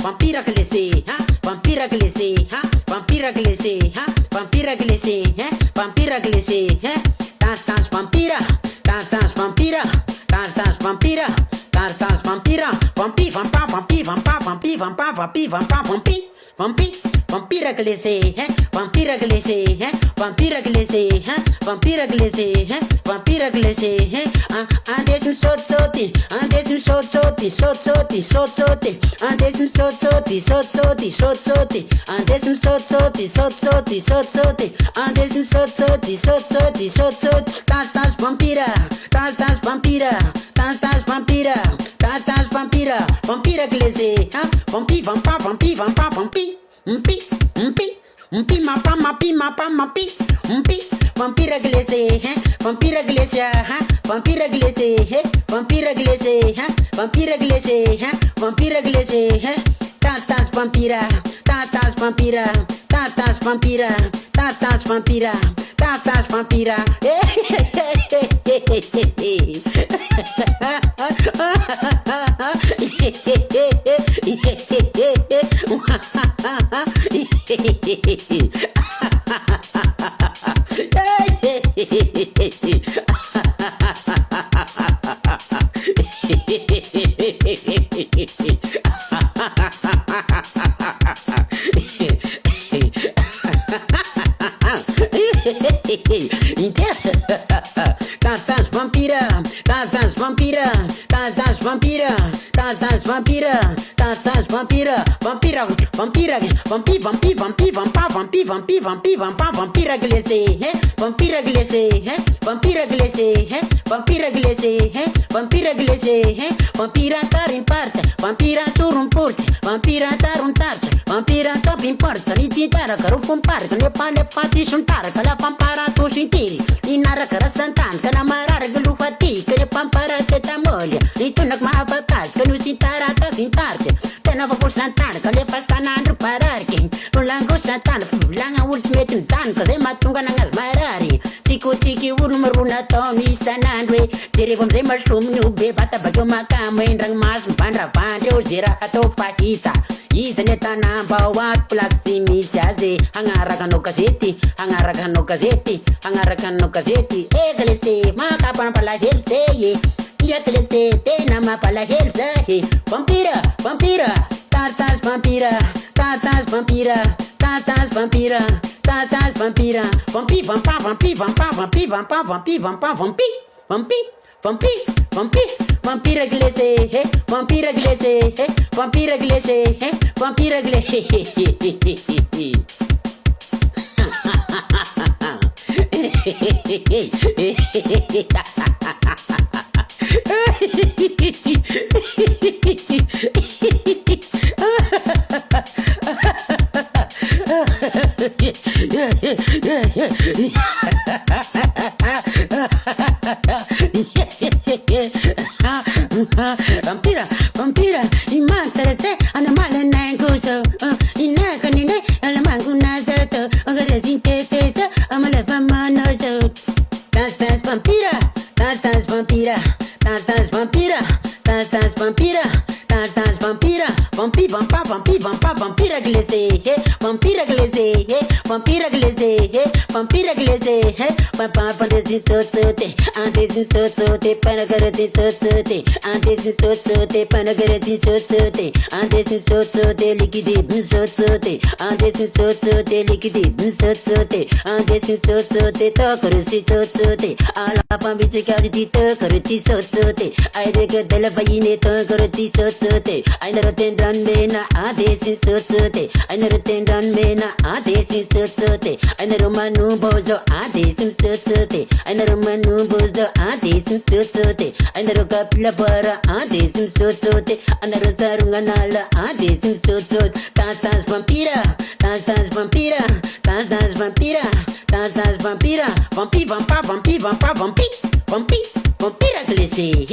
Vampira glacé, hein? Vampira glacé, hein? Vampira glacé, hein? Vampira glacé, hein? Vampira glacé, hein? Tas vampira, tas vampira, tas vampira, tas vampira, vampira glacé, hein? Vampira glacé, hein? Vampira glacé, hein? Vampira glacé, hein? Vampira glacé, hein? Andesum soti, andesum soti, andesum soti, andesum soti, andesum soti, tas vampira, tas vampira, tas vampira, tas vampira, vampira glacé, hein? Vampi, vampira glacé, hein? Vampira glacé, hein? Vampira glacé, hein? Vampira glacé, hein? Vampira glacé, hein? Vampira glacé, hein? Tas vampira, tas vampira, tas vampira, tas vampira, tas vampira. Tas vampira, tas vampira, tas vampira, tas vampira, tas vampira, vampira, vampira, vampira glacé, hein? Vampira glacé, hein? Vampira glacé, hein? Vampira glacé, hein? Vampira glacé, hein? Vampira tar in parte, vampira turun purci, vampira tarun tarce, vampira top in porta, rititara că rup un parc, ne pati sunt tarcă, la pampara tu sintiri, inara că răsantan, că la marară gălu fati, că ne pampara se tamolia, ritunac ma apăcat, că nu sintara ta sintarte, că n-a făcut santan, că le pasana andru pararche, rulango santan, langa ultimate în tan, că se matunga nangas marari, tiki numărul na toni sanandwe, tiri vom se mășum nu be bata bagyo makama indrang mas pandra pandre o zira kato fakita. Isaneta nambawat plasimi siaze, hangarakan no gazeti, eglese makapan pala herse, iya glese te nama pala herse, vampira, tatas vampira, tatas vampira, tatas vampira, tatas vampira, vampi, vampira glacé, hey, vampira glacé, hey, vampira glacé, hey, vampira glacé. Vampira, imantare animale nenguso, inakanine, alamanguna zato, agradecinteza, amale famanoso. Tas vampira, tas vampira, tas vampira, tas vampira, tas vampira, vampira glacé, vampira glacé, vampira glacé, vampira glacé, papa de sote, antes sote, panagare sote, antes sote, panagare sote, antes sote, liquidi sote, antes sote, liquidi sote, antes sote, tocorsi sote, alla pambice caliti tocorti sote, ai rega della vaine tocorti sote, ai never tendran mena, antes sote, ai never tendran mena, antes sote, ai never manu bozo, antes sote, ai never manu bozo, antes sote, ai never kapla para, antes sote, ai never tarunganala, antes sote, tas vampira, tas vampira, tas vampira, tas vampira, vampira glacé,